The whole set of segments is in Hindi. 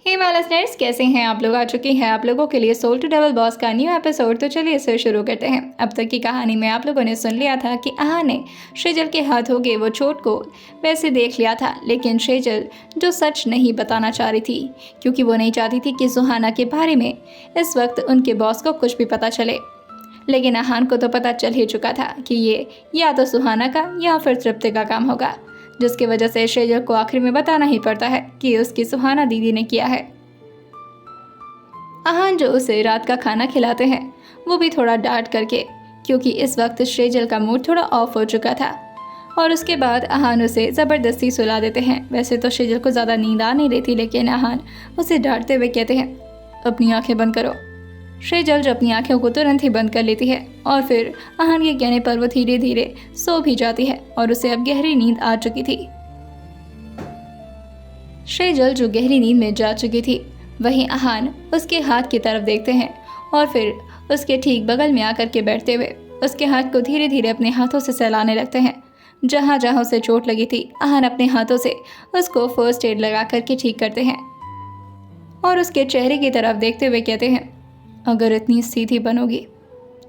हे लिसनर्स, कैसे हैं आप लोग। आ चुकी है आप लोगों के लिए सोल टू डबल बॉस का न्यू एपिसोड। तो चलिए इसे शुरू करते हैं। अब तक की कहानी में आप लोगों ने सुन लिया था कि आहा ने शेजल के हाथों के वो चोट को वैसे देख लिया था, लेकिन शेजल जो सच नहीं बताना चाह रही थी, क्योंकि वो नहीं चाहती थी कि सुहाना के बारे में इस वक्त उनके बॉस को कुछ भी पता चले। लेकिन आहान को तो पता चल ही चुका था कि ये या तो सुहाना का या फिर तृप्ति का काम होगा, जिसकी वजह से शेजल को आखिर में बताना ही पड़ता है कि उसकी सुहाना दीदी ने किया है। आहान जो उसे रात का खाना खिलाते हैं वो भी थोड़ा डांट करके, क्योंकि इस वक्त शेजल का मूड थोड़ा ऑफ हो चुका था। और उसके बाद आहान उसे ज़बरदस्ती सुला देते हैं। वैसे तो शेजल को ज़्यादा नींद आ नहीं रही थी, लेकिन आहान उसे डांटते हुए कहते हैं अपनी आंखें बंद करो। शेजल जो अपनी आंखों को तुरंत ही बंद कर लेती है और फिर आहान के कहने पर वो धीरे धीरे सो भी जाती है और उसे अब गहरी नींद आ चुकी थी। शेजल जो गहरी नींद में जा चुकी थी, वहीं आहान उसके हाथ की तरफ देखते हैं और फिर उसके ठीक बगल में आकर के बैठते हुए उसके हाथ को धीरे धीरे अपने हाथों से सहलाने लगते हैं। जहाँ जहाँ उसे चोट लगी थी, आहान अपने हाथों से उसको फर्स्ट एड लगा करके ठीक करते हैं और उसके चेहरे की तरफ देखते हुए कहते हैं अगर इतनी सीधी बनोगी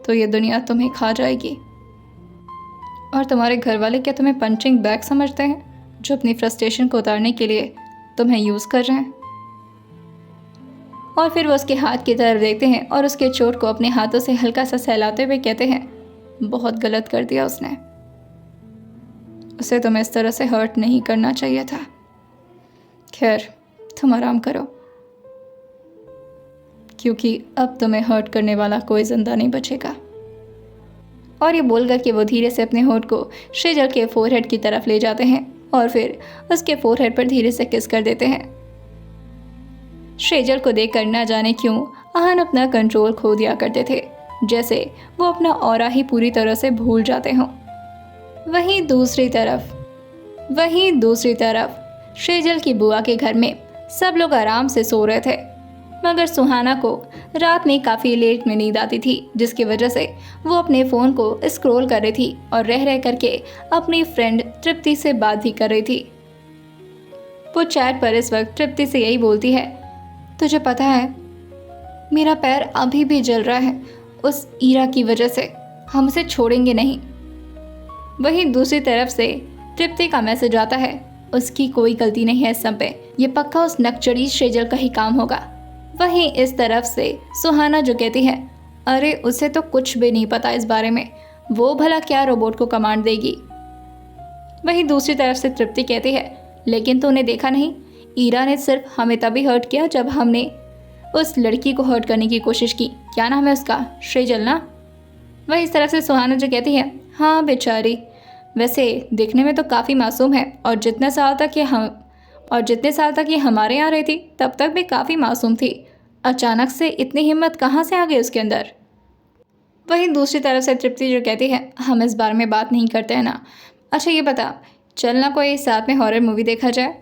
तो ये दुनिया तुम्हें खा जाएगी। और तुम्हारे घर वाले क्या तुम्हें पंचिंग बैग समझते हैं, जो अपनी फ्रस्ट्रेशन को उतारने के लिए तुम्हें यूज़ कर रहे हैं। और फिर वो उसके हाथ की तरफ देखते हैं और उसके चोट को अपने हाथों से हल्का सा सहलाते हुए कहते हैं बहुत गलत कर दिया उसने, उसे तुम्हें इस तरह से हर्ट नहीं करना चाहिए था। खैर, तुम आराम करो, क्योंकि अब तुम्हें हर्ट करने वाला कोई जिंदा नहीं बचेगा। और ये बोलकर के वो धीरे से अपने होठ को शेजल के फोरहेड की तरफ ले जाते हैं और फिर उसके फोरहेड पर धीरे से किस कर देते हैं। शेजल को देखकर न जाने क्यों आहान अपना कंट्रोल खो दिया करते थे, जैसे वो अपना ऑरा ही पूरी तरह से भूल जाते हों। वहीं दूसरी तरफ शेजल की बुआ के घर में सब लोग आराम से सो रहे थे, मगर सुहाना को रात में काफ़ी लेट में नींद आती थी, जिसकी वजह से वो अपने फ़ोन को स्क्रॉल कर रही थी और रह रह करके अपनी फ्रेंड तृप्ति से बात भी कर रही थी। वो चैट पर इस वक्त तृप्ति से यही बोलती है तुझे पता है मेरा पैर अभी भी जल रहा है उस ईरा की वजह से, हम उसे छोड़ेंगे नहीं। वहीं दूसरी तरफ से तृप्ति का मैसेज आता है उसकी कोई गलती नहीं है इस सब पे, ये पक्का उस नकचड़ी शेजल का ही काम होगा। वहीं इस तरफ से सुहाना जो कहती है अरे उसे तो कुछ भी नहीं पता इस बारे में, वो भला क्या रोबोट को कमांड देगी। वहीं दूसरी तरफ से तृप्ति कहती है लेकिन तूने देखा नहीं, ईरा ने सिर्फ हमें तभी हर्ट किया जब हमने उस लड़की को हर्ट करने की कोशिश की, क्या नाम है उसका, शेजल ना। वहीं इस तरफ से सुहाना जो कहती है हाँ बेचारी, वैसे दिखने में तो काफ़ी मासूम है और जितने साल तक ये हमारे यहाँ रही थी तब तक भी काफ़ी मासूम थी, अचानक से इतनी हिम्मत कहाँ से आ गई उसके अंदर। वहीं दूसरी तरफ से तृप्ति जो कहती है हम इस बारे में बात नहीं करते हैं ना। अच्छा ये बता, चलना कोई साथ में हॉरर मूवी देखा जाए।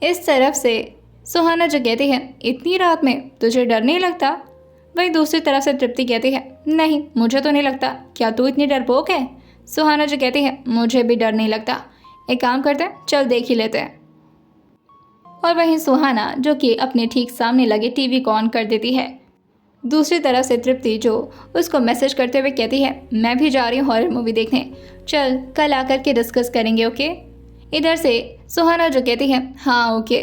इस तरफ से सुहाना जो कहती है इतनी रात में तुझे डर नहीं लगता। वहीं दूसरी तरफ से तृप्ति कहती है नहीं मुझे तो नहीं लगता, क्या तू इतनी डरपोक है। सुहाना जो कहती है मुझे भी डर नहीं लगता, एक काम करते हैं चल देख ही लेते हैं। और वहीं सुहाना जो कि अपने ठीक सामने लगे टीवी को ऑन कर देती है। दूसरी तरफ से तृप्ति जो उसको मैसेज करते हुए कहती है मैं भी जा रही हूँ हॉरर मूवी देखने, चल कल आकर के डिस्कस करेंगे ओके। इधर से सुहाना जो कहती है हाँ ओके।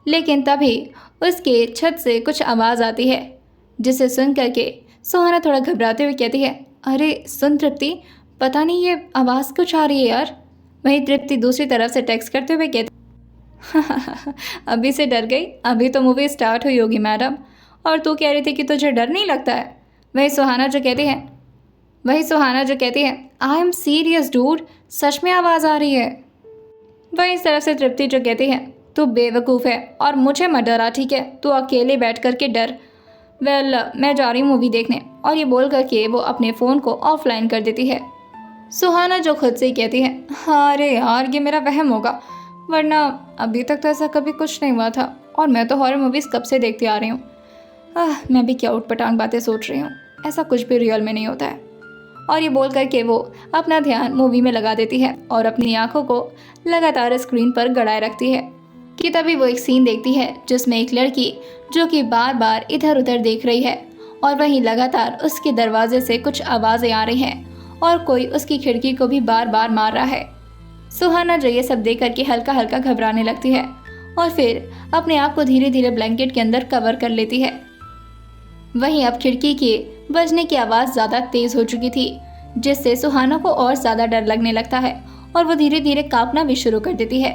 लेकिन तभी उसके छत से कुछ आवाज़ आती है, जिसे सुन करके सुहाना थोड़ा घबराते हुए कहती है अरे सुन तृप्ति, पता नहीं ये आवाज़ कुछ आ रही है यार। वहीं तृप्ति दूसरी तरफ से टेक्स्ट करते हुए कहती अभी से डर गई, अभी तो मूवी स्टार्ट हुई होगी मैडम, और तू कह रही थी कि तुझे डर नहीं लगता है। वहीं सुहाना जो कहती है आई एम सीरियस डूड, सच में आवाज़ आ रही है। वहीं इस तरफ से तृप्ति जो कहती है तू बेवकूफ़ है और मुझे मत डरा ठीक है, तू अकेले बैठ कर के डर। वेल मैं जा रही हूँ मूवी देखने। और ये बोल करके वो अपने फ़ोन को ऑफलाइन कर देती है। सुहाना जो खुद से ही कहती है हाँ अरे यार ये मेरा वहम होगा, वरना अभी तक तो ऐसा कभी कुछ नहीं हुआ था और मैं तो हॉरर मूवीज़ कब से देखती आ रही हूँ। मैं भी क्या उटपटांग बातें सोच रही हूँ, ऐसा कुछ भी रियल में नहीं होता है। और ये बोल करके वो अपना ध्यान मूवी में लगा देती है और अपनी आंखों को लगातार स्क्रीन पर गड़ाए रखती है। कि तभी वो एक सीन देखती है जिसमें एक लड़की जो कि बार बार इधर उधर देख रही है और वहीं लगातार उसके दरवाजे से कुछ आवाजें आ रही हैं और कोई उसकी खिड़की को भी बार बार मार रहा है। सुहाना जो ये सब देख करके हल्का हल्का घबराने लगती है और फिर अपने आप को धीरे धीरे ब्लैंकेट के अंदर कवर कर लेती है। वहीं अब खिड़की के बजने की आवाज़ ज़्यादा तेज हो चुकी थी, जिससे सुहाना को और ज़्यादा डर लगने लगता है और वो धीरे धीरे कांपना भी शुरू कर देती है।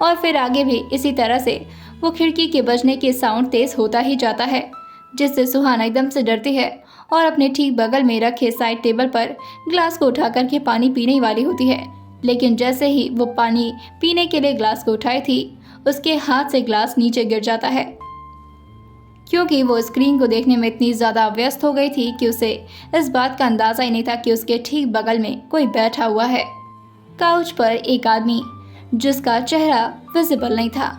और फिर आगे भी इसी तरह से वो खिड़की के बजने के साउंड तेज होता ही जाता है, जिससे सुहाना एकदम से डरती है और अपने ठीक बगल में रखे साइड टेबल पर ग्लास को उठा करके पानी पीने वाली होती है। लेकिन जैसे ही वो पानी पीने के लिए ग्लास को उठाई थी, उसके हाथ से ग्लास नीचे गिर जाता है, क्योंकि वो स्क्रीन को देखने में इतनी ज़्यादा व्यस्त हो गई थी कि उसे इस बात का अंदाज़ा ही नहीं था कि उसके ठीक बगल में कोई बैठा हुआ है। काउच पर एक आदमी जिसका चेहरा विजिबल नहीं था,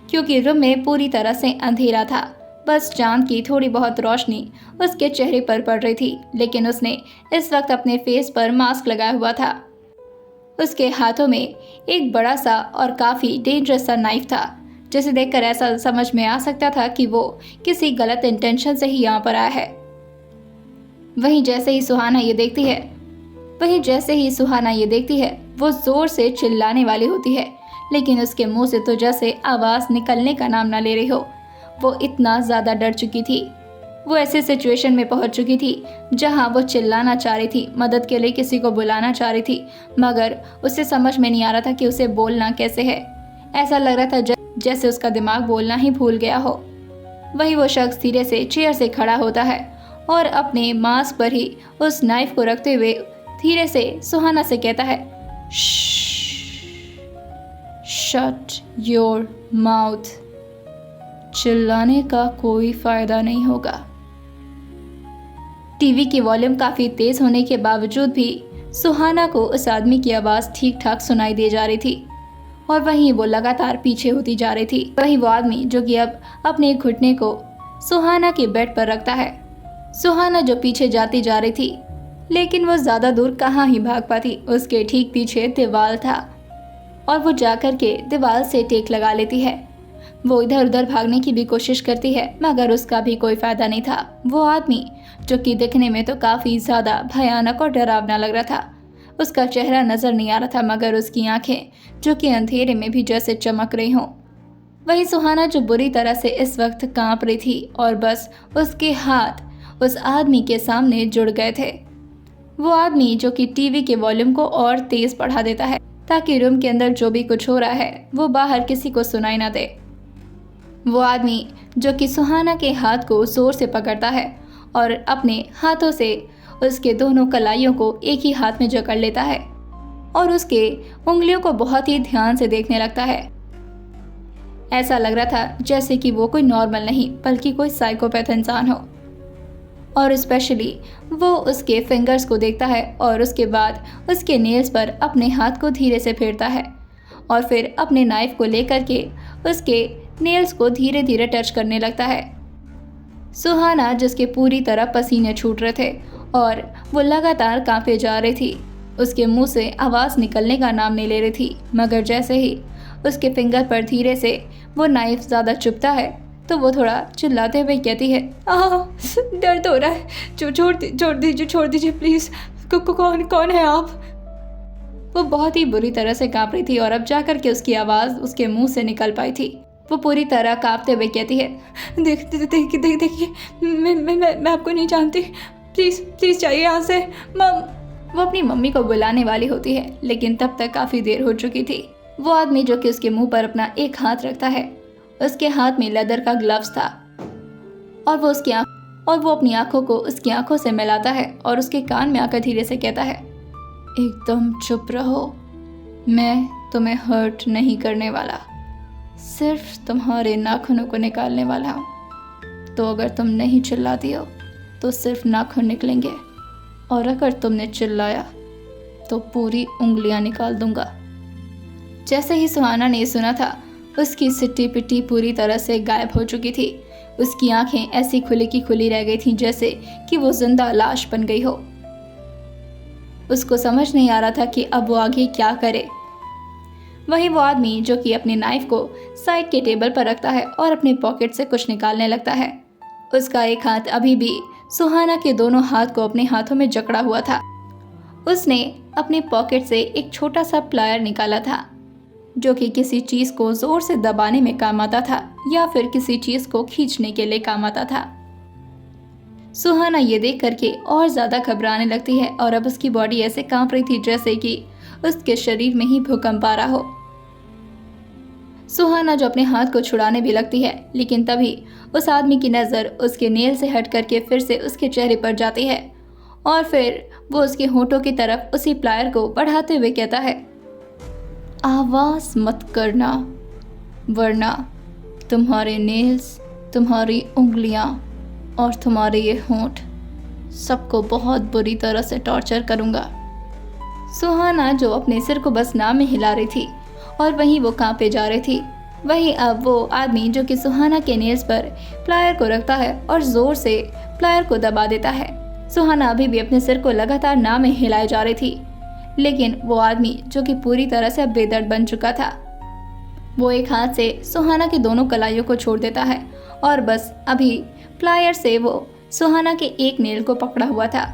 क्योंकि रूम में पूरी तरह से अंधेरा था। बस चांद की थोड़ी बहुत रोशनी उसके चेहरे पर पड़ रही थी, लेकिन उसने इस वक्त अपने फेस पर मास्क लगाया हुआ था। उसके हाथों में एक बड़ा सा और काफ़ी डेंजरस सा नाइफ था, जिसे देखकर ऐसा समझ में आ सकता था कि वो किसी गलत इंटेंशन से ही यहाँ पर आया है। वहीं जैसे ही सुहाना ये देखती है वो जोर से चिल्लाने वाली होती है, लेकिन उसके मुंह से तो जैसे आवाज़ निकलने का नाम ना ले रही हो। वो इतना ज़्यादा डर चुकी थी। वो ऐसे सिचुएशन में पहुंच चुकी थी जहां वो चिल्लाना चाह रही थी, मदद के लिए किसी को बुलाना चाह रही थी, मगर उसे समझ में नहीं आ रहा था कि उसे बोलना कैसे है। ऐसा लग रहा था जैसे उसका दिमाग बोलना ही भूल गया हो। वही वो शख्स धीरे से चेयर से खड़ा होता है और अपने मास्क पर ही उस नाइफ को रखते हुए धीरे से सुहाना से कहता है, शट योर माउथ। चिल्लाने का कोई फायदा नहीं होगा। टीवी की वॉल्यूम काफी तेज होने के बावजूद भी सुहाना को उस आदमी की आवाज ठीक ठाक सुनाई दे जा रही थी और वहीं वो लगातार पीछे होती जा रही थी। वहीं वो आदमी जो कि अब अपने घुटने को सुहाना के बेड पर रखता है। सुहाना जो पीछे जाती जा रही थी, लेकिन वो ज्यादा दूर कहाँ ही भाग पाती। उसके ठीक पीछे दीवार था और वो जाकर के दीवार से टेक लगा लेती है। वो इधर उधर भागने की भी कोशिश करती है, मगर उसका भी कोई फायदा नहीं था। वो आदमी जो कि दिखने में तो काफी ज्यादा भयानक और डरावना लग रहा था, उसका चेहरा नजर नहीं आ रहा था, मगर उसकी आंखें जो कि अंधेरे में भी जैसे चमक रही हों। वही सुहाना जो बुरी तरह से इस वक्त कांप रही थी और बस उसके हाथ उस आदमी के सामने जुड़ गए थे। वो आदमी जो कि टीवी के वॉल्यूम को और तेज बढ़ा देता है ताकि रूम के अंदर जो भी कुछ हो रहा है वो बाहर किसी को सुनाई ना दे। वो आदमी जो कि सुहाना के हाथ को जोर से पकड़ता है और अपने हाथों से उसके दोनों कलाइयों को एक ही हाथ में जकड़ लेता है और उसके उंगलियों को बहुत ही ध्यान से देखने लगता है। ऐसा लग रहा था जैसे कि वो कोई नॉर्मल नहीं बल्कि कोई साइकोपैथ इंसान हो। और स्पेशली वो उसके फिंगर्स को देखता है और उसके बाद उसके नेल्स पर अपने हाथ को धीरे से फेरता है और फिर अपने नाइफ को लेकर के उसके नेल्स को धीरे धीरे टच करने लगता है। सुहाना जिसके पूरी तरह पसीने छूट रहे थे और वो लगातार कांपे जा रही थी, उसके मुंह से आवाज़ निकलने का नाम नहीं ले रही थी, मगर जैसे ही उसके फिंगर पर धीरे से वो नाइफ ज़्यादा चुभता है तो वो थोड़ा चिल्लाते हुए कहती है, दर्द हो रहा है, छोड़ दीजिए प्लीज़। कौन है आप? वो बहुत ही बुरी तरह से कांप रही थी और अब जाकर के उसकी आवाज़ उसके मुंह से निकल पाई थी। वो पूरी तरह कांपते हुए कहती है, देखिए मैं आपको नहीं जानती, प्लीज़ जाइए यहाँ से। वो अपनी मम्मी को बुलाने वाली होती है, लेकिन तब तक काफ़ी देर हो चुकी थी। वो आदमी जो कि उसके मुंह पर अपना एक हाथ रखता है, उसके हाथ में लेदर का ग्लव्स था और वो अपनी आंखों को उसकी आंखों से मिलाता है और उसके कान में आकर धीरे से कहता है, एकदम चुप रहो, मैं तुम्हें हर्ट नहीं करने वाला, सिर्फ तुम्हारे नाखूनों को निकालने वाला हूँ। तो अगर तुम नहीं चिल्लाती हो तो सिर्फ नाखून निकलेंगे और अगर तुमने चिल्लाया तो पूरी उंगलियां निकाल दूंगा। जैसे ही सुहाना ने सुना था, उसकी सिट्टी पिट्टी पूरी तरह से गायब हो चुकी थी। उसकी आंखें ऐसी खुली की खुली रह गई थीं जैसे कि वो जिंदा लाश बन गई हो। उसको समझ नहीं आ रहा था कि अब वो आगे क्या करे। वहीं वो आदमी जो कि अपने नाइफ को साइड के टेबल पर रखता है और अपने पॉकेट से कुछ निकालने लगता है। उसका एक हाथ अभी भी सुहाना के दोनों हाथ को अपने हाथों में जकड़ा हुआ था। उसने अपने पॉकेट से एक छोटा सा प्लायर निकाला था जो कि किसी चीज को जोर से दबाने में काम आता था या फिर किसी चीज को खींचने के लिए काम आता था। सुहाना ये देख करके और ज्यादा घबराने लगती है और अब उसकी बॉडी ऐसे कांप रही थी जैसे कि उसके शरीर में ही भूकंप आ रहा हो। सुहाना जो अपने हाथ को छुड़ाने भी लगती है, लेकिन तभी उस आदमी की नजर उसके नेल से हट करके फिर से उसके चेहरे पर जाती है और फिर वो उसके होंठों की तरफ उसी प्लायर को बढ़ाते हुए कहता है, आवाज मत करना वरना तुम्हारे नेल्स, तुम्हारी उंगलियां और तुम्हारे ये होंठ सबको बहुत बुरी तरह से टॉर्चर करूंगा। सुहाना जो अपने सिर को बस नाम में हिला रही थी और वहीं वो कांपे जा रही थी, वहीं अब वो आदमी जो कि सुहाना के नेल्स पर प्लायर को रखता है और जोर से प्लायर को दबा देता है। सुहाना अभी भी अपने सिर को लगातार नाम में हिलाए जा रही थी, लेकिन वो आदमी जो कि पूरी तरह से अब बेदर्द बन चुका था, वो एक हाथ से सुहाना की दोनों कलाइयों को छोड़ देता है और बस अभी प्लायर से वो सुहाना के एक नेल को पकड़ा हुआ था।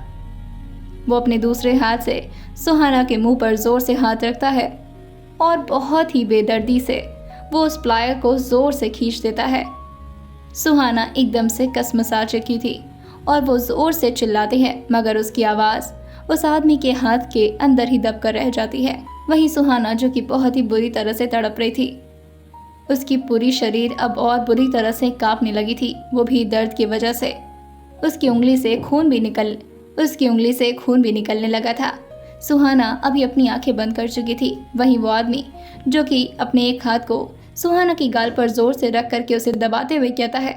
वो अपने दूसरे हाथ से सुहाना के मुंह पर जोर से हाथ रखता है और बहुत ही बेदर्दी से वो उस प्लायर को जोर से खींच देता है। सुहाना एकदम से कसमसा चुकी थी और वो जोर से चिल्लाती है, मगर उसकी आवाज़ उस आदमी के हाथ के अंदर ही दब कर रह जाती है। वहीं सुहाना जो कि बहुत ही बुरी तरह से तड़प रही थी, उसकी पूरी शरीर अब और बुरी तरह से कांपने लगी थी, वो भी दर्द की वजह से। उसकी उंगली से खून भी निकलने लगा था। सुहाना अभी अपनी आंखें बंद कर चुकी थी। वहीं वो आदमी जो कि अपने एक हाथ को सुहाना की गाल पर जोर से रख करके उसे दबाते हुए कहता है,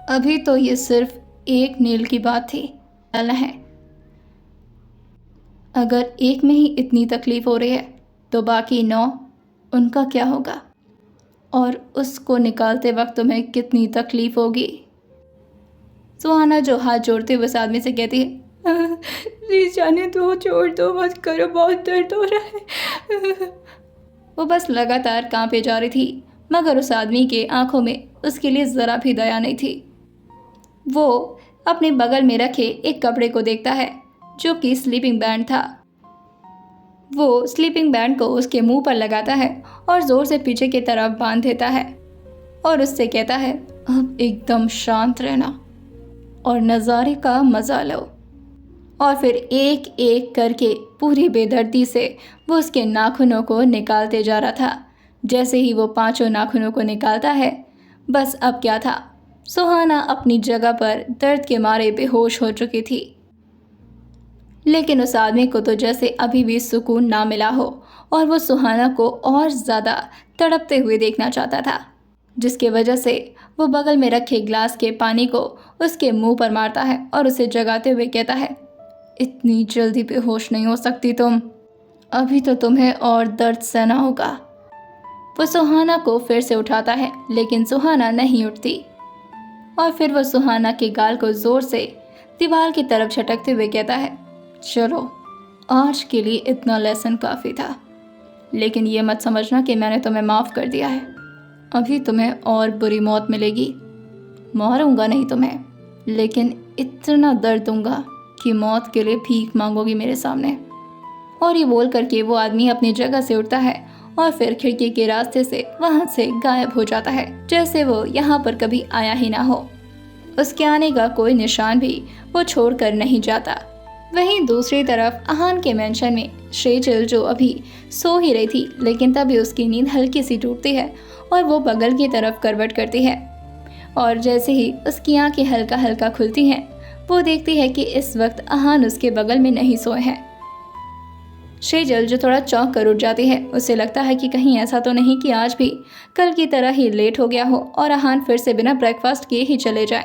अभी तो ये सिर्फ एक नील की बात थी, डालना है। अगर एक में ही इतनी तकलीफ हो रही है तो बाकी 9 उनका क्या होगा, और उसको निकालते वक्त तुम्हें कितनी तकलीफ होगी। सुहाना जो हाथ जोड़ते हुए उस आदमी से कहती है, प्लीज जाने दो, छोड़ दो, मत करो, बहुत दर्द हो रहा है। वो बस लगातार कांपे जा रही थी, मगर उस आदमी के आंखों में उसके लिए ज़रा भी दया नहीं थी। वो अपने बगल में रखे एक कपड़े को देखता है जो कि स्लीपिंग बैंड था। वो स्लीपिंग बैंड को उसके मुंह पर लगाता है और ज़ोर से पीछे की तरफ बांध देता है और उससे कहता है, अब एकदम शांत रहना और नज़ारे का मज़ा लो। और फिर एक एक करके पूरी बेदर्दी से वो उसके नाखूनों को निकालते जा रहा था। जैसे ही वो 5 नाखूनों को निकालता है, बस अब क्या था, सुहाना अपनी जगह पर दर्द के मारे बेहोश हो चुकी थी। लेकिन उस आदमी को तो जैसे अभी भी सुकून ना मिला हो और वो सुहाना को और ज़्यादा तड़पते हुए देखना चाहता था, जिसके वजह से वो बगल में रखे ग्लास के पानी को उसके मुंह पर मारता है और उसे जगाते हुए कहता है, इतनी जल्दी बेहोश नहीं हो सकती तुम, अभी तो तुम्हें और दर्द सहना होगा। वो सुहाना को फिर से उठाता है, लेकिन सुहाना नहीं उठती और फिर वो सुहाना के गाल को जोर से दीवार की तरफ झटकते हुए कहता है, चलो आज के लिए इतना लेसन काफ़ी था, लेकिन ये मत समझना कि मैंने तुम्हें माफ़ कर दिया है। अभी तुम्हें और बुरी मौत मिलेगी। मारूंगा नहीं तुम्हें, लेकिन इतना दर्द दूंगा कि मौत के लिए भीख मांगोगी मेरे सामने। और ये बोल करके वो आदमी अपनी जगह से उठता है और फिर खिड़की के रास्ते से वहाँ से गायब हो जाता है, जैसे वो यहाँ पर कभी आया ही ना हो। उसके आने का कोई निशान भी वो छोड़ कर नहीं जाता। वहीं दूसरी तरफ आहान के मेंशन में शेजल जो अभी सो ही रही थी, लेकिन तभी उसकी नींद हल्की सी टूटती है और वो बगल की तरफ करवट करती है और जैसे ही उसकी आंखें हल्का हल्का खुलती हैं, वो देखती है कि इस वक्त आहान उसके बगल में नहीं सोए हैं। शेजल जो थोड़ा चौंक कर उठ जाती है, उसे लगता है कि कहीं ऐसा तो नहीं कि आज भी कल की तरह ही लेट हो गया हो और आहान फिर से बिना ब्रेकफास्ट किए ही चले जाए,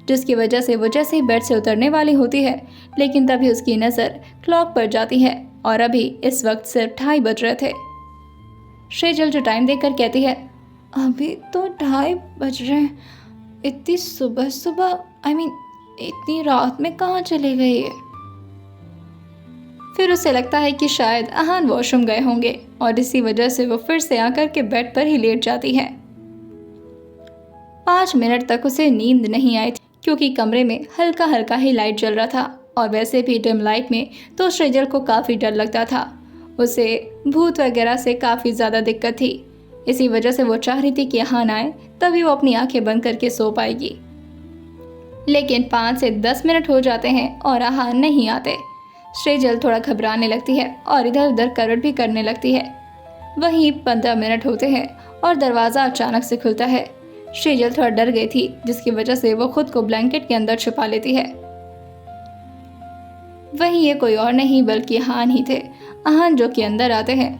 जिसकी वजह से वो जैसे ही बेड से उतरने वाली होती है, लेकिन तभी उसकी नज़र क्लॉक पर जाती है और अभी इस वक्त सिर्फ 2:30 बज रहे थे। शेजल जो टाइम देखकर कहती है, अभी तो 2:30 बज रहे हैं, इतनी सुबह सुबह, इतनी रात में कहाँ चले गए ये। फिर उसे लगता है कि शायद अहान वॉशरूम गए होंगे और इसी वजह से वो फिर से आकर के बेड पर ही लेट जाती है। 5 मिनट तक उसे नींद नहीं आई थी क्योंकि कमरे में हल्का हल्का ही लाइट जल रहा था और वैसे भी डिम लाइट में तो सृजल को काफ़ी डर लगता था। उसे भूत वगैरह से काफ़ी ज़्यादा दिक्कत थी। इसी वजह से वो चाह रही थी कि अहान आए तभी वो अपनी आंखें बंद करके सो पाएगी। लेकिन 5 से 10 मिनट हो जाते हैं और अहान नहीं आते। सृजल थोड़ा घबराने लगती है और इधर उधर करवट भी करने लगती है। वहीं 15 मिनट होते हैं और दरवाज़ा अचानक से खुलता है। सृजल थोड़ा डर गई थी जिसकी वजह से वो खुद को ब्लैंकेट के अंदर छुपा लेती है। वहीं ये कोई और नहीं बल्कि अहान ही थे। अहान जो कि अंदर आते हैं।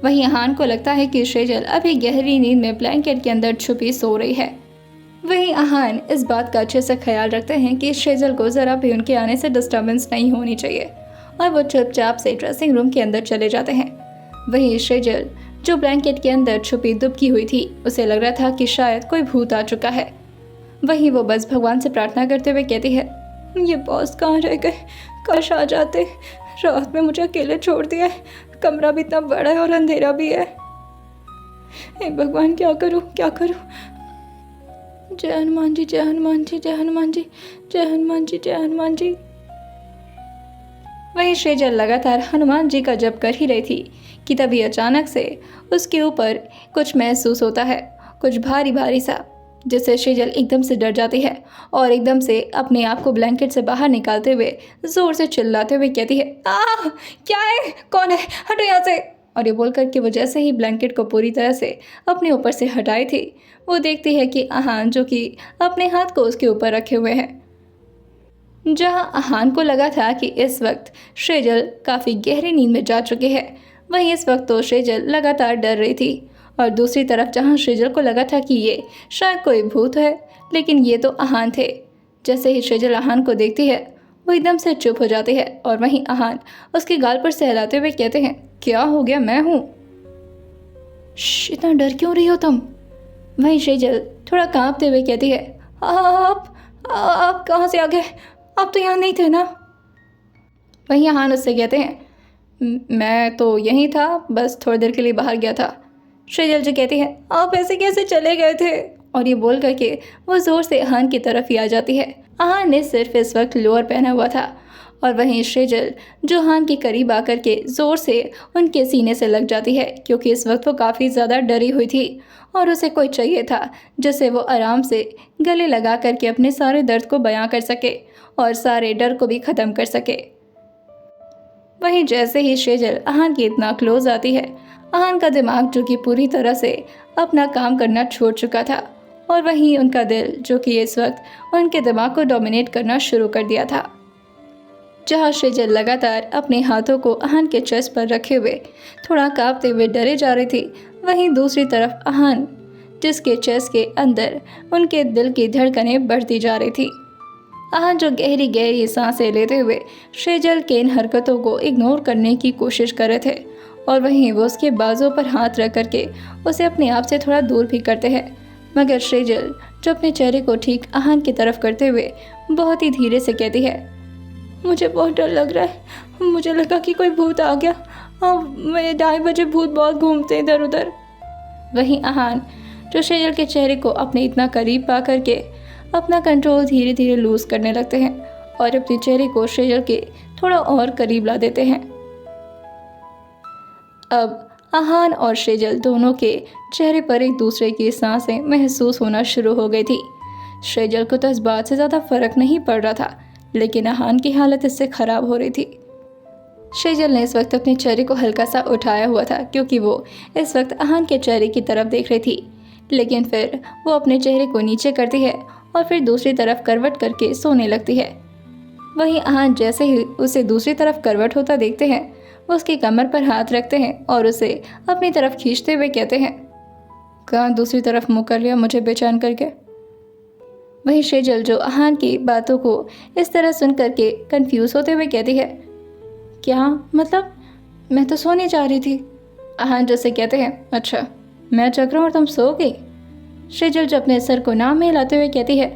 वहीं अहान को लगता है कि सृजल अभी गहरी नींद में ब्लैंकेट के अंदर छुपी सो रही है। वहीं अहान इस बात का अच्छे से ख्याल रखते हैं कि सृजल को ज़रा भी उनके आने से डिस्टर्बेंस नहीं होनी चाहिए और वो चुपचाप से ड्रेसिंग रूम के अंदर चले जाते हैं। वहीं सृजल जो ब्लैंकेट के अंदर छुपी दुबकी हुई थी उसे लग रहा था कि शायद कोई भूत आ चुका है। वहीं वो बस भगवान से प्रार्थना करते हुए कहती है, ये बॉस कहाँ रह गए, काश आ जाते, रात में मुझे अकेले छोड़ दिया है, कमरा भी इतना बड़ा है और अंधेरा भी है। हे भगवान क्या करूँ क्या करूँ। जय हनुमान जी, जय हनुमान जी, जय हनुमान जी, जय हनुमान जी, जय हनुमान जी। वहीं सृजल लगातार हनुमान जी का जप कर ही रही थी कि तभी अचानक से उसके ऊपर कुछ महसूस होता है, कुछ भारी भारी सा, जिससे सृजल एकदम से डर जाती है और एकदम से अपने आप को ब्लैंकेट से बाहर निकालते हुए जोर से चिल्लाते हुए कहती है, क्या है, कौन है, हटो यहाँ से। और ये बोल करके वो जैसे ही ब्लैंकेट को पूरी तरह से अपने ऊपर से हटाई थी वो देखती है कि अहान जो कि अपने हाथ को उसके ऊपर रखे हुए हैं। जहां अहान को लगा था कि इस वक्त सृजल काफ़ी गहरी नींद में जा चुकी है, वहीं इस वक्त तो सृजल लगातार डर रही थी। और दूसरी तरफ जहां सृजल को लगा था कि ये शायद कोई भूत है, लेकिन ये तो अहान थे। जैसे ही सृजल अहान को देखती है वो एकदम से चुप हो जाती है और वहीं अहान उसके गाल पर सहलाते हुए कहते हैं, क्या हो गया, मैं हूँ। इतना डर क्यों रही हो तुम। वहीं सृजल थोड़ा कांपते हुए कहती है, आप कहाँ से आ गए, आप तो यहाँ नहीं थे ना। वहीं अहान उससे कहते हैं, मैं तो यहीं था, बस थोड़ी देर के लिए बाहर गया था। सृजल जी कहती है, आप ऐसे कैसे चले गए थे। और ये बोल करके वो ज़ोर से अहान की तरफ ही आ जाती है। अहान ने सिर्फ इस वक्त लोअर पहना हुआ था और वहीं सृजल जो अहान के करीब आकर के ज़ोर से उनके सीने से लग जाती है क्योंकि इस वक्त वो काफ़ी ज़्यादा डरी हुई थी और उसे कोई चाहिए था जिससे वो आराम से गले लगा करके अपने सारे दर्द को बयां कर सके और सारे डर को भी ख़त्म कर सके। वहीं जैसे ही सृजल अहान की इतना क्लोज आती है, अहान का दिमाग जो कि पूरी तरह से अपना काम करना छोड़ चुका था और वहीं उनका दिल जो कि इस वक्त उनके दिमाग को डोमिनेट करना शुरू कर दिया था। जहाँ सृजल लगातार अपने हाथों को अहान के चेस्ट पर रखे हुए थोड़ा कांपते हुए डरे जा रही थी, वहीं दूसरी तरफ अहान जिसके चेस्ट के अंदर उनके दिल की धड़कनें बढ़ती जा रही थी। अहान जो गहरी गहरी सांसें लेते हुए सृजल के इन हरकतों को इग्नोर करने की कोशिश कर रहे थे और वहीं वो उसके बाजों पर हाथ रख करके उसे अपने आप से थोड़ा दूर भी करते हैं, मगर सृजल जो अपने चेहरे को ठीक अहान की तरफ करते हुए बहुत ही धीरे से कहती है, मुझे बहुत डर लग रहा है, मुझे लगा कि कोई भूत आ गया। मेरे 2:30 बजे भूत बहुत घूमते इधर उधर। वहीं अहान जो सृजल के चेहरे को अपने इतना करीब पा करके अपना कंट्रोल धीरे धीरे लूज करने लगते हैं और अपने चेहरे को सृजल के थोड़ा और करीब ला देते हैं। अब अहान और सृजल दोनों के चेहरे पर एक दूसरे की सांसें महसूस होना शुरू हो गई थी। सृजल को तो इस बात से ज़्यादा फर्क नहीं पड़ रहा था, लेकिन अहान की हालत इससे ख़राब हो रही थी। सृजल ने इस वक्त अपने चेहरे को हल्का सा उठाया हुआ था क्योंकि वो इस वक्त अहान के चेहरे की तरफ देख रही थी, लेकिन फिर वो अपने चेहरे को नीचे करती है और फिर दूसरी तरफ करवट करके सोने लगती है। वहीं अहान जैसे ही उसे दूसरी तरफ करवट होता देखते हैं, वो उसकी कमर पर हाथ रखते हैं और उसे अपनी तरफ खींचते हुए कहते हैं, कहाँ दूसरी तरफ मुँह कर लिया मुझे बेचैन करके। वहीं सृजल जो अहान की बातों को इस तरह सुन करके कंफ्यूज होते हुए कहती है, क्या मतलब, मैं तो सोने जा रही थी। अहान जैसे कहते हैं, अच्छा मैं जग रहा हूँ और तुम सो गई। सृजल जो अपने सर को नाम में हिलाते हुए कहती है,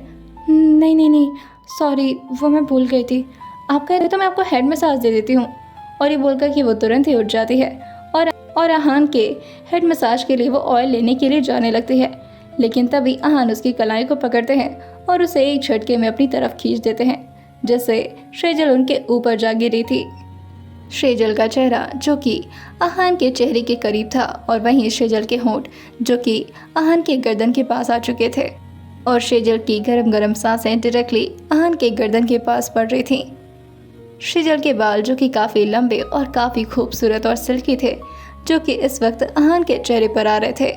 नहीं नहीं नहीं सॉरी, वो मैं भूल गई थी, आप कह रहे तो मैं आपको हेड मसाज दे देती हूँ। और ये बोलकर कि वो तुरंत ही उठ जाती है और अहान के हेड मसाज के लिए वो ऑयल लेने के लिए जाने लगती है। लेकिन तभी अहान उसकी कलाई को पकड़ते हैं और उसे एक झटके में अपनी तरफ खींच देते हैं, जिससे शेजल उनके ऊपर जा गिरी थी। शेजल का चेहरा जो कि अहान के चेहरे के करीब था और वहीं शेजल के होंठ जो कि अहान के गर्दन के पास आ चुके थे और शेजल की गरम गरम सांसें डायरेक्टली अहान के गर्दन के पास पड़ रही थीं। शेजल के बाल जो कि काफ़ी लंबे और काफ़ी खूबसूरत और सिल्की थे, जो कि इस वक्त अहान के चेहरे पर आ रहे थे,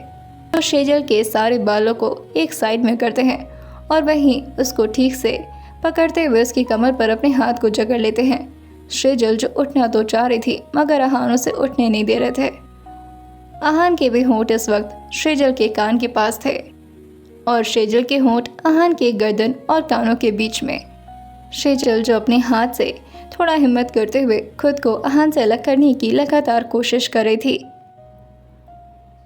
तो शेजल के सारे बालों को एक साइड में करते हैं और वहीं उसको ठीक से पकड़ते हुए उसकी कमर पर अपने हाथ को जकड़ लेते हैं। शेजल जो उठना तो चाह रही थी मगर अहान उसे उठने नहीं दे रहे थे। अहान के भी होंठ इस वक्त शेजल के कान के पास थे और शेजल के होंठ अहान के गर्दन और कानों के बीच में। शेजल जो अपने हाथ से थोड़ा हिम्मत करते हुए खुद को अहान से अलग करने की लगातार कोशिश कर रही थी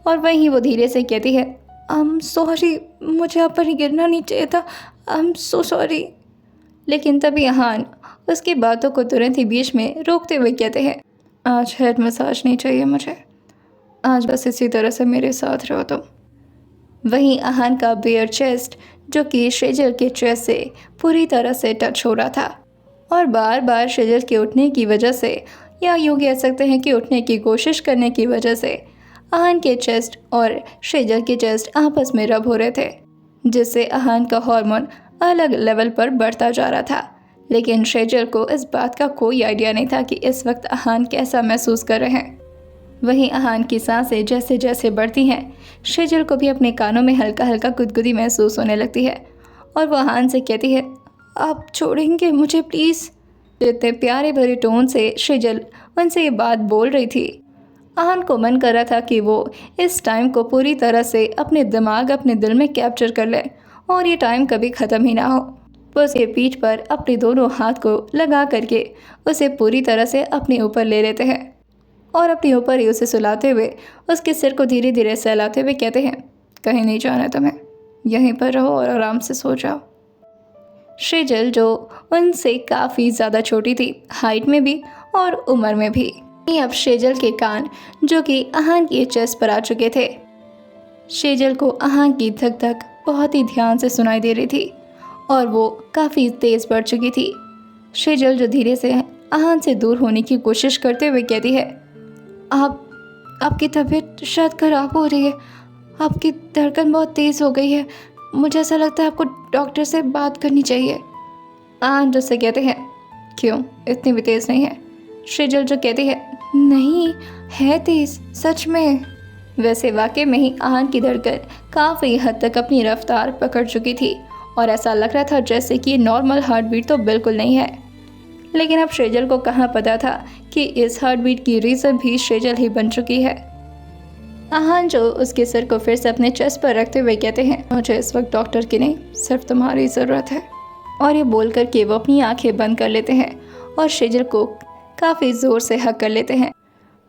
और वहीं वो धीरे से कहती है, सॉरी, मुझे आप पर गिरना नहीं चाहिए था, सो सॉरी। लेकिन तभी अहान उसकी बातों को तुरंत ही बीच में रोकते हुए कहते हैं, आज हेड मसाज नहीं चाहिए मुझे, आज बस इसी तरह से मेरे साथ रहो तुम। वहीं अहान का बेयर चेस्ट जो कि शेजल के चेस्ट से पूरी तरह से टच हो रहा था और बार बार शेजल के उठने की वजह से, या यूँ कह सकते हैं कि उठने की कोशिश करने की वजह से, अहान के चेस्ट और शेजल के चेस्ट आपस में रब हो रहे थे, जिससे अहान का हार्मोन अलग लेवल पर बढ़ता जा रहा था। लेकिन शेजल को इस बात का कोई आइडिया नहीं था कि इस वक्त अहान कैसा महसूस कर रहे हैं। वहीं अहान की सांसें जैसे जैसे बढ़ती हैं, शेजल को भी अपने कानों में हल्का हल्का गुदगुदी महसूस होने लगती है और वो अहान से कहती है, आप छोड़ेंगे मुझे प्लीज़। इतने प्यारे भरे टोन से शेजल उनसे ये बात बोल रही थी। अहान को मन कर रहा था कि वो इस टाइम को पूरी तरह से अपने दिमाग, अपने दिल में कैप्चर कर ले और ये टाइम कभी ख़त्म ही ना हो। वो उसके पीठ पर अपने दोनों हाथ को लगा करके उसे पूरी तरह से अपने ऊपर ले लेते हैं और अपने ऊपर ही उसे सुलाते हुए उसके सिर को धीरे धीरे सहलाते हुए कहते हैं, कहीं नहीं जाना तुम्हें, यहीं पर रहो और आराम से सो जाओ। शेजल जो उनसे काफ़ी ज़्यादा छोटी थी, हाइट में भी और उम्र में भी। अब शेजल के कान जो कि अहान की चेस्ट पर आ चुके थे। शेजल को अहान की धक धक बहुत ही ध्यान से सुनाई दे रही थी और वो काफ़ी तेज़ बढ़ चुकी थी। शेजल जो धीरे से अहान से दूर होने की कोशिश करते हुए कहती है, आपकी तबीयत शायद ख़राब हो रही है, आपकी धड़कन बहुत तेज़ हो गई है, मुझे ऐसा लगता है आपको डॉक्टर से बात करनी चाहिए। अहान जो से कहते हैं, क्यों, इतनी भी तेज़ नहीं है। शेजल जो कहती है, नहीं है तेज़, सच में। वैसे वाकई में ही अहान की धड़कन काफ़ी हद तक अपनी रफ्तार पकड़ चुकी थी और ऐसा लग रहा था जैसे कि नॉर्मल हार्ट बीट तो बिल्कुल नहीं है। लेकिन अब शेजल को कहाँ पता था कि इस हार्ट बीट की रीज़न भी शेजल ही बन चुकी है। अहान जो उसके सिर को फिर से अपने चेस्ट पर रखते हुए कहते हैं, मुझे इस वक्त डॉक्टर की नहीं, सिर्फ तुम्हारी ज़रूरत है। और ये बोल कर के वो अपनी आंखें बंद कर लेते हैं और शेजल को काफ़ी ज़ोर से हक कर लेते हैं।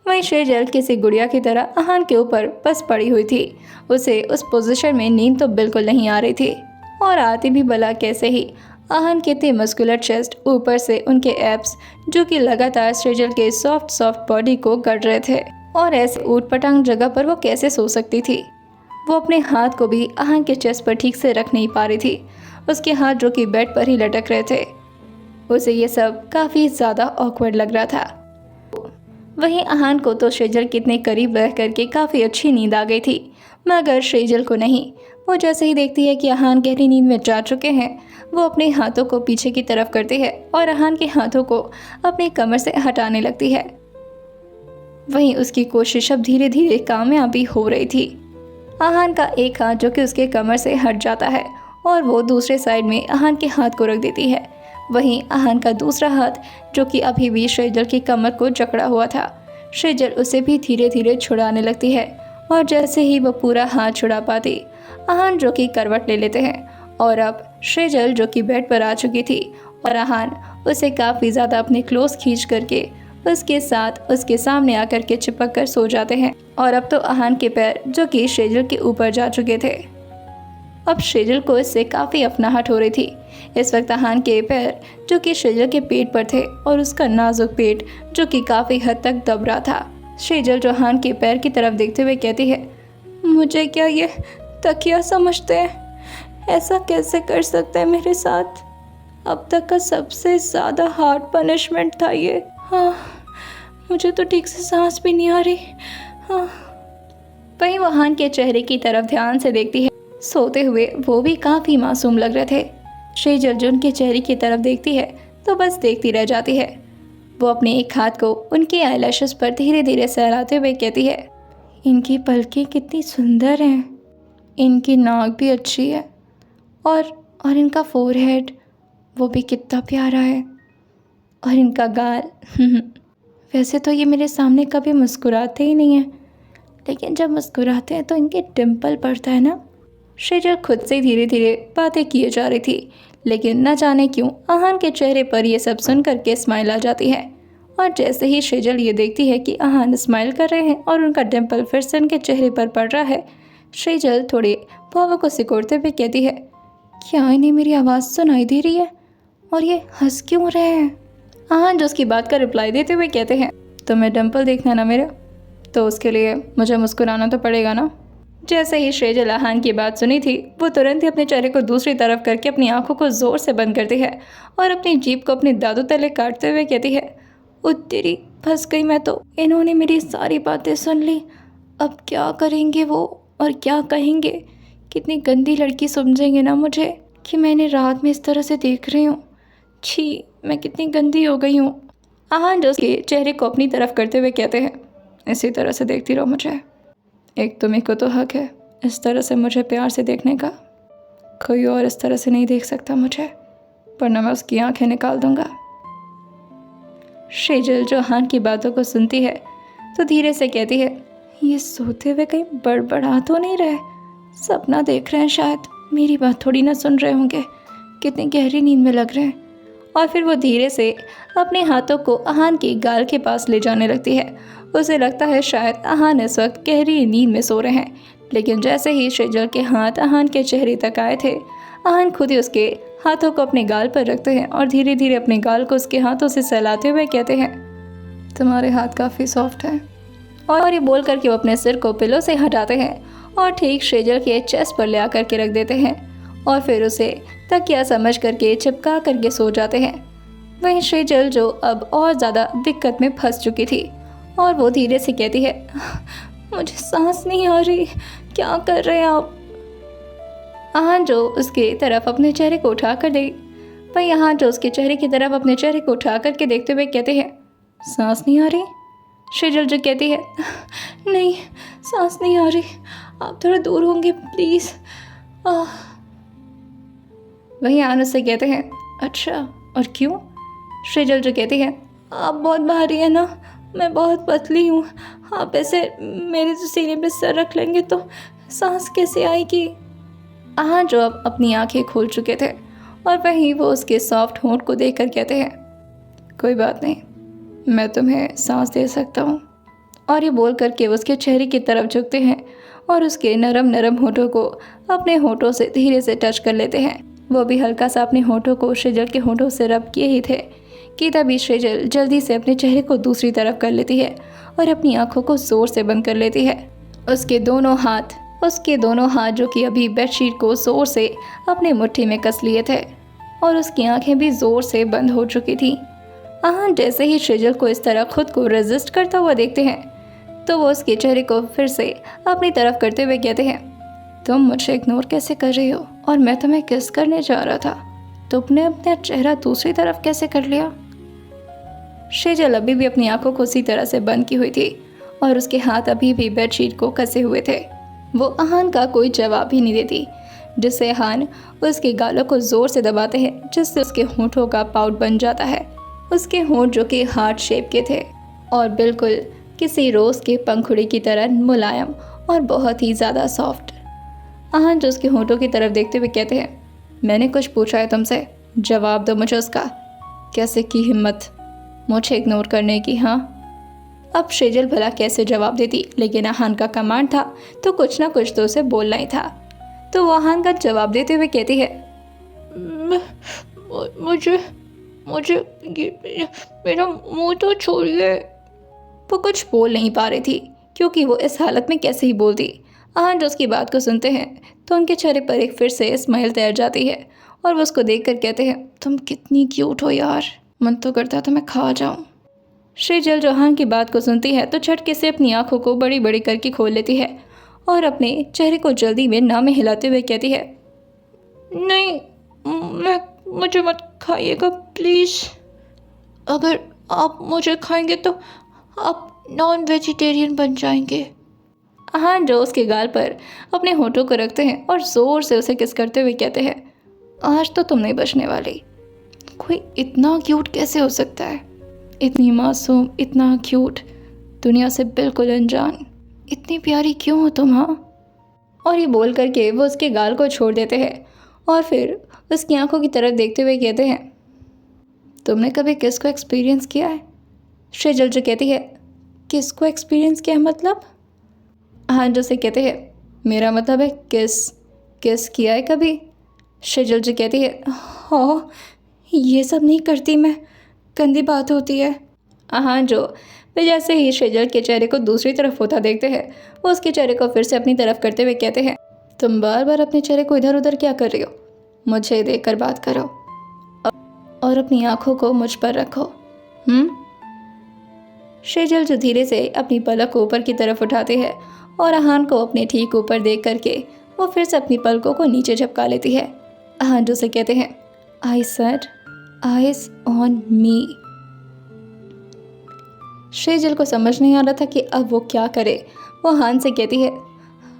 वहीं शेजल किसी गुड़िया की तरह अहान के ऊपर बस पड़ी हुई थी। उसे उस पोजीशन में नींद तो बिल्कुल नहीं आ रही थी और आती भी भला कैसे ही। अहान के इतने मस्कुलर चेस्ट, ऊपर से उनके एब्स जो कि लगातार शेजल के सॉफ्ट बॉडी को गढ़ रहे थे और ऐसे ऊट पटांग जगह पर वो कैसे सो सकती थी। वो अपने हाथ को भी अहान के चेस्ट पर ठीक से रख नहीं पा रही थी। उसके हाथ जो कि बेड पर ही लटक रहे थे। उसे ये सब काफ़ी ज़्यादा ऑकवर्ड लग रहा था। वहीं अहान को तो शेजल कितने करीब रह करके काफ़ी अच्छी नींद आ गई थी, मगर शेजल को नहीं। वो जैसे ही देखती है कि अहान गहरी नींद में जा चुके हैं, वो अपने हाथों को पीछे की तरफ करती है और अहान के हाथों को अपनी कमर से हटाने लगती है। वहीं उसकी कोशिश अब धीरे धीरे कामयाबी हो रही थी। अहान का एक हाथ जो कि उसके कमर से हट जाता है और वो दूसरे साइड में अहान के हाथ को रख देती है। वहीं अहान का दूसरा हाथ जो कि अभी भी शेजल की कमर को जकड़ा हुआ था, शेजल उसे भी धीरे धीरे छुड़ाने लगती है और जैसे ही वो पूरा हाथ छुड़ा पाती, अहान जो कि करवट ले लेते हैं और अब शेजल जो कि बेड पर आ चुकी थी और अहान उसे काफ़ी ज़्यादा अपने क्लोज खींच करके उसके साथ उसके सामने आकर के चिपक कर सो जाते हैं। और अब तो अहान के पैर जो कि शेजल के ऊपर जा चुके थे। अब शेजल को इससे काफ़ी अपनाहट हो रही थी। इस वक्त अहान के पैर जो कि शेजल के पेट पर थे और उसका नाजुक पेट जो कि काफ़ी हद तक दब रहा था। शेजल जो अहान के पैर की तरफ देखते हुए कहती है, मुझे क्या ये तकिया समझते हैं? ऐसा कैसे कर सकते हैं मेरे साथ? अब तक का सबसे ज़्यादा हार्ड पनिशमेंट था ये। हाँ, मुझे तो ठीक से सांस भी नहीं आ रही। हाँ। वहीं वो अहान के चेहरे की तरफ ध्यान से देखती है। सोते हुए वो भी काफ़ी मासूम लग रहे थे। शेजल जो उनके चेहरे की तरफ देखती है तो बस देखती रह जाती है। वो अपने एक हाथ को उनके आईलैशेस पर धीरे धीरे सहलाते हुए कहती है, इनकी कितनी सुंदर हैं, इनकी नाक भी अच्छी है और इनका फोरहेड वो भी कितना प्यारा है, और इनका गाल वैसे तो ये मेरे सामने कभी मुस्कुराते ही नहीं हैं, लेकिन जब मुस्कुराते हैं तो इनके डिम्पल पड़ता है ना। शेजल खुद से धीरे धीरे बातें किए जा रही थी, लेकिन न जाने क्यों अहान के चेहरे पर यह सब सुन करके स्माइल आ जाती है। और जैसे ही शेजल ये देखती है कि अहान स्माइल कर रहे हैं और उनका डिम्पल फिर से उनके चेहरे पर पड़ रहा है, शेजल थोड़े भावों को सिकोड़ते हुए कहती है, क्या इन्हें मेरी आवाज़ सुनाई दे रही है और ये हंस क्यों रहे हैं? अहान जो उसकी बात का रिप्लाई देते हुए कहते हैं, तुम्हें डिम्पल देखना है ना मेरे, तो उसके लिए मुझे मुस्कुराना तो पड़ेगा ना। जैसे ही शेजल अहान की बात सुनी थी, वो तुरंत ही अपने चेहरे को दूसरी तरफ करके अपनी आंखों को ज़ोर से बंद करती है और अपनी जीभ को अपने दादू तले काटते हुए कहती है, तेरी फंस गई मैं तो। इन्होंने मेरी सारी बातें सुन ली, अब क्या करेंगे वो और क्या कहेंगे? कितनी गंदी लड़की समझेंगे ना मुझे कि मैंने रात में इस तरह से देख रही हूँ। छी, मैं कितनी गंदी हो गई हूँ। अहान जो उसके चेहरे को अपनी तरफ करते हुए कहते हैं, इसी तरह से देखती रहो मुझे। एक तुम्हें को तो हक है इस तरह से मुझे प्यार से देखने का, कोई और इस तरह से नहीं देख सकता मुझे, वरना मैं उसकी आंखें निकाल दूंगा। शेजल जो अहान की बातों को सुनती है तो धीरे से कहती है, ये सोते हुए कहीं बड़बड़ा तो नहीं रहे? सपना देख रहे हैं शायद, मेरी बात थोड़ी ना सुन रहे होंगे, कितनी गहरी नींद में लग रहे हैं। और फिर वो धीरे से अपने हाथों को अहान के गाल के पास ले जाने लगती है। उसे लगता है शायद अहान इस वक्त गहरी नींद में सो रहे हैं, लेकिन जैसे ही शेजल के हाथ अहान के चेहरे तक आए थे, अहान खुद ही उसके हाथों को अपने गाल पर रखते हैं और धीरे धीरे अपने गाल को उसके हाथों से सहलाते हुए कहते हैं, तुम्हारे हाथ काफ़ी सॉफ्ट हैं। और ये बोल करके वो अपने सिर को पिलो से हटाते हैं और ठीक शेजल के चेस्ट पर ले आकर के रख देते हैं और फिर उसे तकिया समझ करके चिपका करके सो जाते हैं। वहीं शेजल जो अब और ज़्यादा दिक्कत में फंस चुकी थी और वो धीरे से कहती है, मुझे सांस नहीं आ रही, क्या कर रहे हैं आप? अहान जो उसके तरफ अपने चेहरे को उठा कर दे, वहीं अहान जो उसके चेहरे की तरफ अपने चेहरे को उठा करके देखते हुए कहते हैं, सांस नहीं आ रही? शेजल जो कहती है, नहीं सांस नहीं आ रही, आप थोड़ा दूर होंगे प्लीज़। वहीं अहान उससे कहते हैं, अच्छा और क्यों? शेजल जो कहती है, आप बहुत भारी है ना, मैं बहुत पतली हूँ, आप ऐसे मेरे सीने पे सर रख लेंगे तो सांस कैसे आएगी? अहान जो अब अपनी आंखें खोल चुके थे और वहीं वो उसके सॉफ्ट होंठ को देखकर कहते हैं, कोई बात नहीं, मैं तुम्हें सांस दे सकता हूँ। और ये बोल करके उसके चेहरे की तरफ झुकते हैं और उसके नरम नरम होठों को अपने होठों से धीरे से टच कर लेते हैं। वो भी हल्का सा अपने होठों को शेजल के होठों से रब किए ही थे कि तभी शेजल जल्दी से अपने चेहरे को दूसरी तरफ कर लेती है और अपनी आंखों को जोर से बंद कर लेती है। उसके दोनों हाथ जो कि अभी बेडशीट को जोर से अपने मुट्ठी में कस लिए थे और उसकी आंखें भी जोर से बंद हो चुकी थी। अहान जैसे ही शेजल को इस तरह खुद को रेजिस्ट करता हुआ देखते हैं तो वो उसके चेहरे को फिर से अपनी तरफ करते हुए कहते हैं, तुम मुझे इग्नोर कैसे कर रही हो और मैं तुम्हें किस करने जा रहा था, तुमने अपना चेहरा दूसरी तरफ कैसे कर लिया? शेजल अभी भी अपनी आंखों को उसी तरह से बंद की हुई थी और उसके हाथ अभी भी बेडशीट को कसे हुए थे। वो अहान का कोई जवाब ही नहीं देती, जिससे अहान उसके गालों को जोर से दबाते हैं, जिससे उसके होंठों का पाउट बन जाता है। उसके होंठ जो कि हार्ट शेप के थे और बिल्कुल किसी रोज़ के पंखुड़ी की तरह मुलायम और बहुत ही ज़्यादा सॉफ्ट। अहान जो उसके होंठों की तरफ देखते हुए कहते हैं, मैंने कुछ पूछा है तुमसे, जवाब दो मुझे उसका। कैसे की हिम्मत मुझे इग्नोर करने की? हाँ, अब शेजल भला कैसे जवाब देती, लेकिन अहान का कमांड था तो कुछ ना कुछ तो उसे बोलना ही था। तो वो अहान का जवाब देते हुए कहती है, मुझे मुझे मेरा मुंह तो छोड़िए। वो कुछ बोल नहीं पा रही थी क्योंकि वो इस हालत में कैसे ही बोलती। अहान जो उसकी बात को सुनते हैं तो उनके चेहरे पर एक फिर से स्माइल तैर जाती है और वो उसको देखकर कहते हैं, तुम कितनी क्यूट हो यार, मन तो करता तो मैं खा जाऊं। श्रीजल जो अहान की बात को सुनती है तो झटके से अपनी आंखों को बड़ी बड़ी करके खोल लेती है और अपने चेहरे को जल्दी में ना में हिलाते हुए कहती है, नहीं, मुझे मत खाइएगा प्लीज़। अगर आप मुझे खाएंगे तो आप नॉन वेजिटेरियन बन जाएंगे। अहान जो उसके गाल पर अपने होठों को रखते हैं और ज़ोर से उसे किस करते हुए कहते हैं, आज तो तुम नहीं बचने वाली। कोई इतना क्यूट कैसे हो सकता है, इतनी मासूम, इतना क्यूट, दुनिया से बिल्कुल अनजान, इतनी प्यारी क्यों हो तुम? हाँ। और ये बोल करके वो उसके गाल को छोड़ देते हैं और फिर उसकी आंखों की तरफ देखते हुए कहते हैं, तुमने कभी किस को एक्सपीरियंस किया है? श्रीजल जो कहती है, किस को एक्सपीरियंस किया मतलब? हाँ जो से कहते हैं, मेरा मतलब है किस किया है कभी? श्रीजल जो कहती है, हाँ ये सब नहीं करती मैं, गंदी बात होती है। हाँ जो वे जैसे ही श्रीजल के चेहरे को दूसरी तरफ होता देखते हैं वो उसके चेहरे को फिर से अपनी तरफ करते हुए कहते हैं, तुम बार बार अपने चेहरे को इधर उधर क्या कर रही हो? मुझे देखकर बात करो और अपनी आंखों को मुझ पर रखो। श्रीजल जो धीरे से अपनी पलक को ऊपर की तरफ उठाती है और अहान को अपने ठीक ऊपर देख करके वो फिर से अपनी पलकों को नीचे झपका लेती है। अहान जो से कहते हैं, I said eyes on me. Srijal को समझ नहीं आ रहा था कि अब वो क्या करे। वो अहान से कहती है,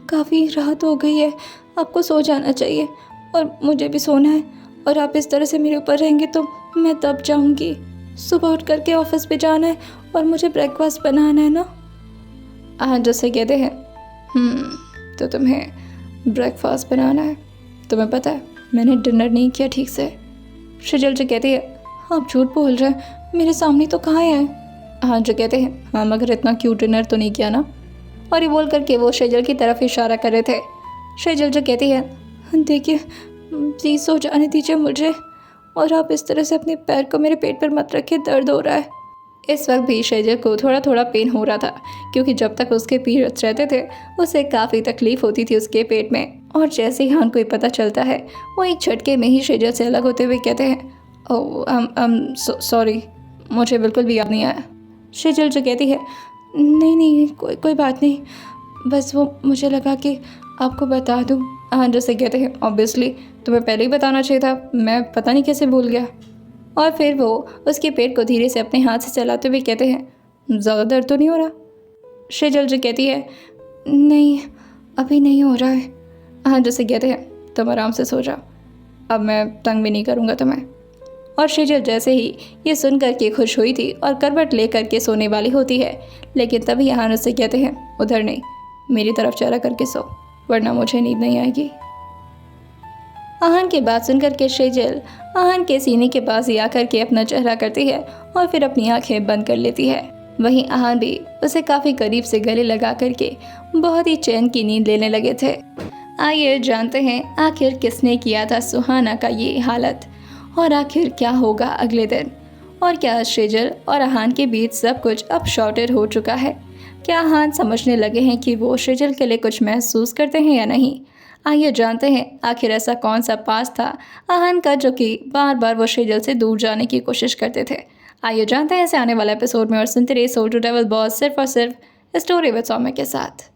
काफ़ी रात हो गई है, आपको सो जाना चाहिए और मुझे भी सोना है, और आप इस तरह से मेरे ऊपर रहेंगे तो मैं दब जाऊंगी। सुबह उठ करके ऑफिस पे जाना है और मुझे ब्रेकफास्ट बनाना है ना। अहान जो से कहते हैं, तो तुम्हें ब्रेकफास्ट बनाना है? तुम्हें पता है मैंने डिनर नहीं किया ठीक से। श्रीजल जो कहती है, आप झूठ बोल रहे हैं, मेरे सामने तो कहाँ है? हाँ जो कहते हैं, हाँ मगर इतना क्यूट डिनर तो नहीं किया ना। और ये बोल करके वो श्रीजल की तरफ इशारा कर रहे थे। श्रीजल जो कहती है, देखिए प्लीज़ सो जाने दीजिए मुझे, और आप इस तरह से अपने पैर को मेरे पेट पर मत रखिए, दर्द हो रहा है। इस वक्त भी श्रीजल को थोड़ा थोड़ा पेन हो रहा था क्योंकि जब तक उसके पीरियड्स रहते थे उसे काफ़ी तकलीफ़ होती थी उसके पेट में। और जैसे ही हान को पता चलता है वो एक झटके में ही श्रीजल से अलग होते हुए कहते हैं, ओह सॉरी, मुझे बिल्कुल भी याद नहीं आया। श्रीजल जो कहती है, नहीं कोई बात नहीं, बस वो मुझे लगा कि आपको बता दूँ। हाँ जैसे कहते हैं, ऑब्वियसली तुम्हें पहले ही बताना चाहिए था, मैं पता नहीं कैसे भूल गया। और फिर वो उसके पेट को धीरे से अपने हाथ से चलाते हुए कहते हैं, ज़्यादा दर्द तो नहीं हो रहा? श्रीजल जो कहती है, नहीं अभी नहीं हो रहा है। हाँ जैसे कहते हैं, तुम आराम से सो जाओ, अब मैं तंग भी नहीं करूँगा तुम्हें। और श्रीजल जैसे ही ये सुन करके खुश हुई थी और करवट ले करके सोने वाली होती है, लेकिन तभी अहान उससे कहते हैं, उधर नहीं, मेरी तरफ चेहरा करके सो, वरना मुझे नींद नहीं आएगी। अहान की बात सुनकर के श्रीजल अहान के सीने के पास ही आकर के अपना चेहरा करती है और फिर अपनी आंखें बंद कर लेती है। वहीं अहान भी उसे काफ़ी करीब से गले लगा करके बहुत ही चैन की नींद लेने लगे थे। आइए जानते हैं आखिर किसने किया था सुहाना का ये हालत, और आखिर क्या होगा अगले दिन, और क्या श्रीजल और अहान के बीच सब कुछ अब शॉर्टेड हो चुका है? क्या अहान समझने लगे हैं कि वो श्रीजल के लिए कुछ महसूस करते हैं या नहीं? आइए जानते हैं आखिर ऐसा कौन सा पास था अहान का जो कि बार बार वो श्रीजल से दूर जाने की कोशिश करते थे। आइए जानते हैं ऐसे आने वाला एपिसोड में, और सुनते रहिए सोल टू डेविल बॉस सिर्फ और सिर्फ स्टोरी विद सौम्य के साथ।